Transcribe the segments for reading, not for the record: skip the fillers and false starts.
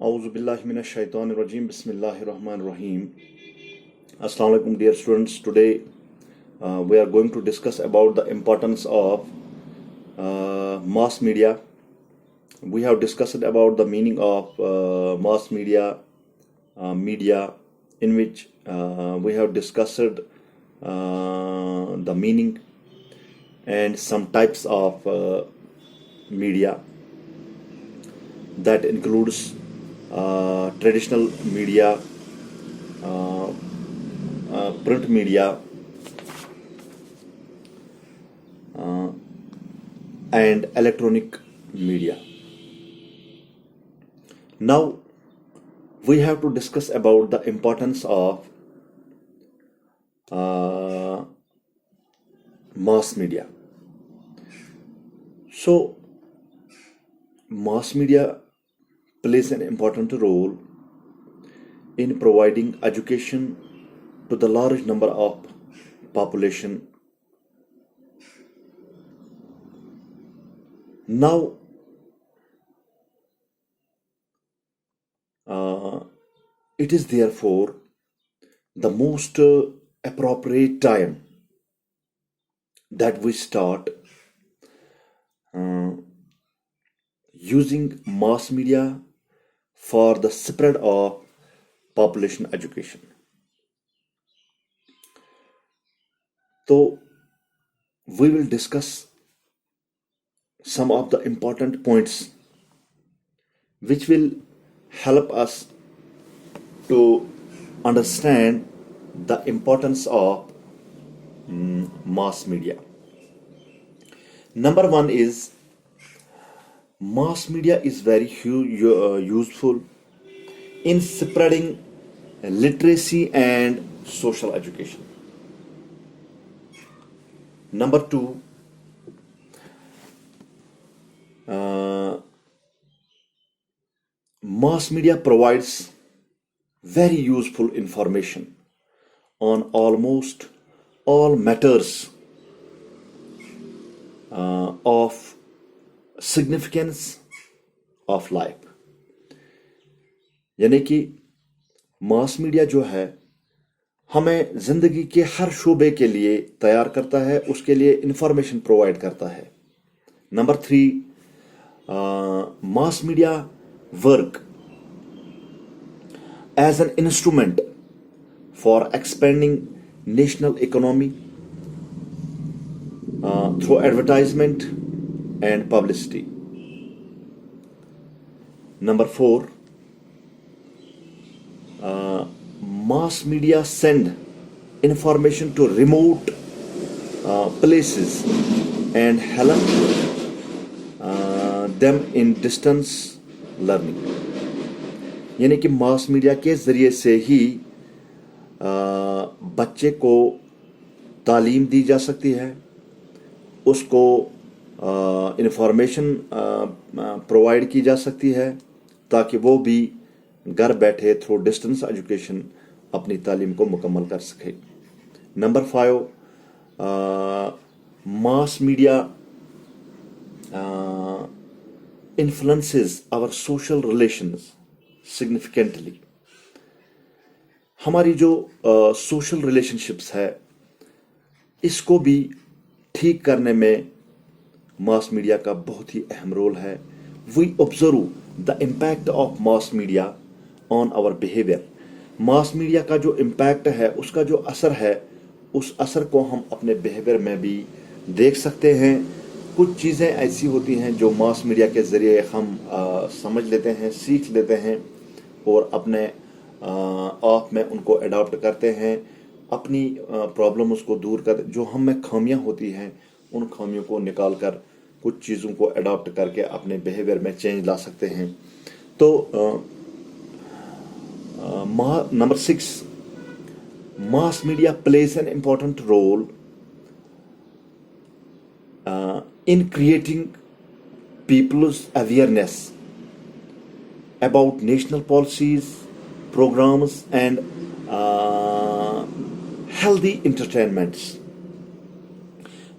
Auzu billahi minash shaitanir rajim. Bismillahir Rahmanir Rahim. Assalamu alaikum, dear students. Today we are going to discuss about the importance of mass media. We have discussed about the meaning of mass media, media, in which we have discussed the meaning and some types of media that includes traditional media, print media, and electronic media. Now we have to discuss about the importance of mass media. So mass media plays an important role in providing education to the large number of population. Now it is therefore the most appropriate time that we start using mass media for the spread of population education. So we will discuss some of the important points which will help us to understand the importance of mass media. Number one is mass media is very useful in spreading literacy and social education. Number two, mass media provides very useful information on almost all matters of significance of life. यानी कि मास media जो है हमें जिंदगी के हर शोबे के लिए तैयार करता है, उसके लिए इंफॉर्मेशन प्रोवाइड करता है. Number three, mass media work as an instrument for expanding national economy through advertisement and publicity. Number four, mass media send information to remote places and help them in distance learning. यानी कि mass media के ज़रिए से ही बच्चे को तालीम दी जा सकती है, उसको इंफॉर्मेशन प्रोवाइड की जा सकती है ताकि वो भी घर बैठे थ्रू डिस्टेंस एजुकेशन अपनी तालीम को मुकम्मल कर सके. Number five, mass media influences our social relations significantly. हमारी जो social relationships है इसको भी ठीक करने में mass media का बहुत ही अहम रोल है. We observe the impact of mass media on our behavior. mass media का जो impact है, उसका जो असर है, उस असर को हम अपने behavior में भी देख सकते हैं. कुछ चीज़ें ऐसी होती हैं जो मास मीडिया के ज़रिए हम समझ लेते हैं, सीख लेते हैं और अपने आप में उनको अडॉप्ट करते हैं, अपनी प्रॉब्लम उसको दूर कर, जो हम में खामियां होती हैं उन खामियों को निकाल कर कुछ चीज़ों को अडॉप्ट करके अपने बिहेवियर में चेंज ला सकते हैं. तो number six, mass media plays an important role in creating people's awareness about national policies, programs, and healthy entertainments.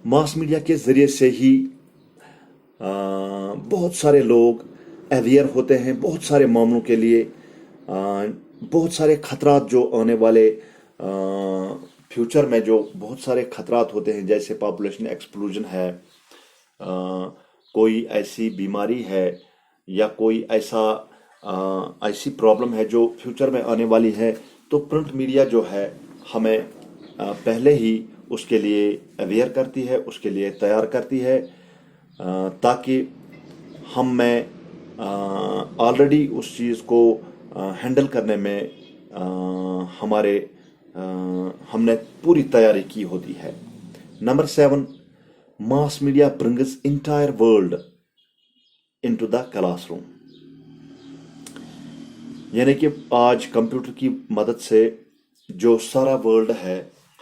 Mass media के ज़रिए से ही बहुत सारे लोग अवेयर होते हैं बहुत सारे मामलों के लिए, बहुत सारे खतरात जो आने वाले फ्यूचर में जो बहुत सारे खतरात होते हैं, जैसे पॉपुलेशन एक्सप्लोजन है, कोई ऐसी बीमारी है या कोई ऐसी प्रॉब्लम है जो फ्यूचर में आने वाली है, तो प्रिंट मीडिया जो है हमें पहले ही उसके लिए अवेयर करती है, उसके लिए तैयार करती है, ताकि मैं ऑलरेडी उस चीज़ को हैंडल करने में हमने पूरी तैयारी की होती है। Number 7, mass media brings entire world into the classroom. यानी कि आज कंप्यूटर की मदद से जो सारा वर्ल्ड है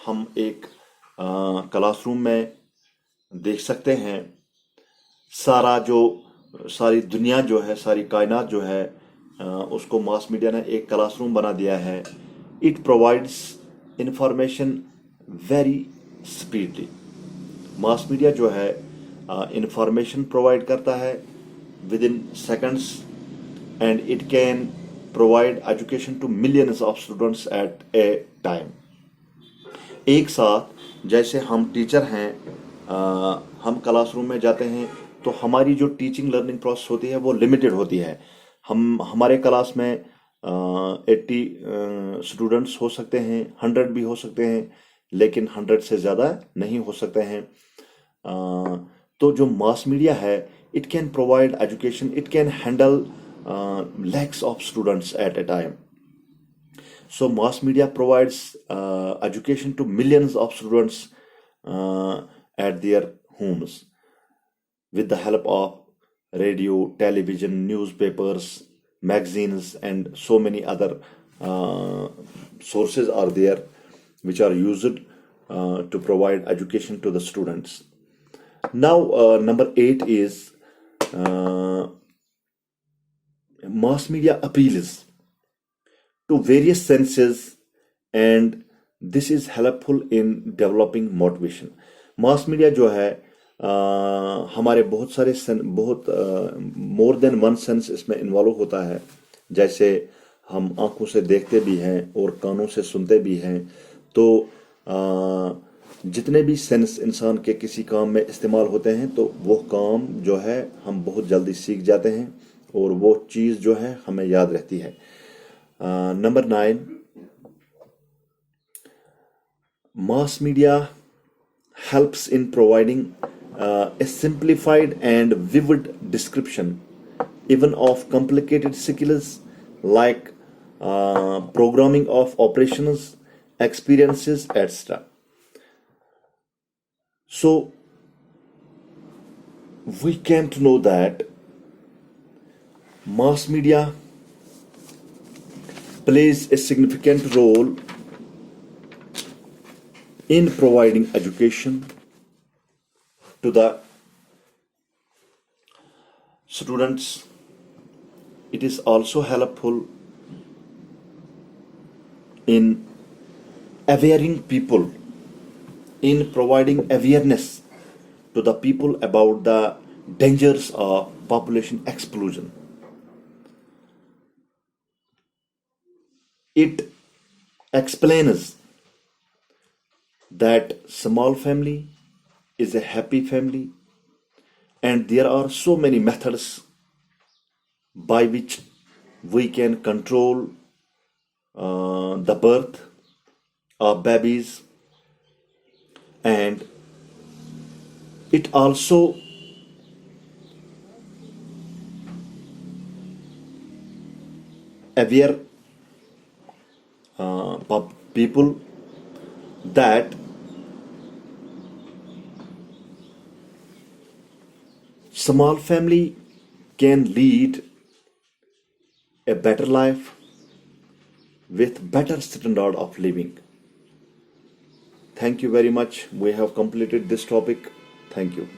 हम एक क्लासरूम में देख सकते हैं। सारी दुनिया जो है, सारी कायनात जो है, उसको मास मीडिया ने एक क्लासरूम बना दिया है। It provides information very speedily. Mass media जो है इंफॉर्मेशन प्रोवाइड करता है within seconds, and it can provide education to millions of students at a time. एक साथ जैसे हम टीचर हैं, हम क्लासरूम में जाते हैं तो हमारी जो टीचिंग लर्निंग प्रोसेस होती है वो लिमिटेड होती है। हमारे क्लास में 80 स्टूडेंट्स हो सकते हैं, 100 भी हो सकते हैं, लेकिन 100 से ज़्यादा नहीं हो सकते हैं। तो जो मास मीडिया है, it can provide education, it can handle lakhs of students at a time. So mass media provides education to millions of students at their homes with the help of radio, television, newspapers, magazines, and so many other sources are there which are used to provide education to the students. Now, number 8 is mass media appeals to various senses, and this is helpful in developing motivation. Mass media जो है हमारे बहुत more than one sense इसमें involve होता है। जैसे हम आंखों से देखते भी हैं और कानों से सुनते भी हैं, तो जितने भी सेंस इंसान के किसी काम में इस्तेमाल होते हैं, तो वो काम जो है हम बहुत जल्दी सीख जाते हैं और वो चीज़ जो है हमें याद रहती है। Number 9, mass media helps in providing a simplified and vivid description even of complicated skills like programming of operations, experiences, etc. So we came to know that mass media plays a significant role in providing education to the students. It is also helpful in awareing people, in providing awareness to the people about the dangers of population explosion. It explains that small family is a happy family, and there are so many methods by which we can control the birth of babies, and it also aware people that small family can lead a better life with better standard of living. Thank you very much. We have completed this topic. Thank you.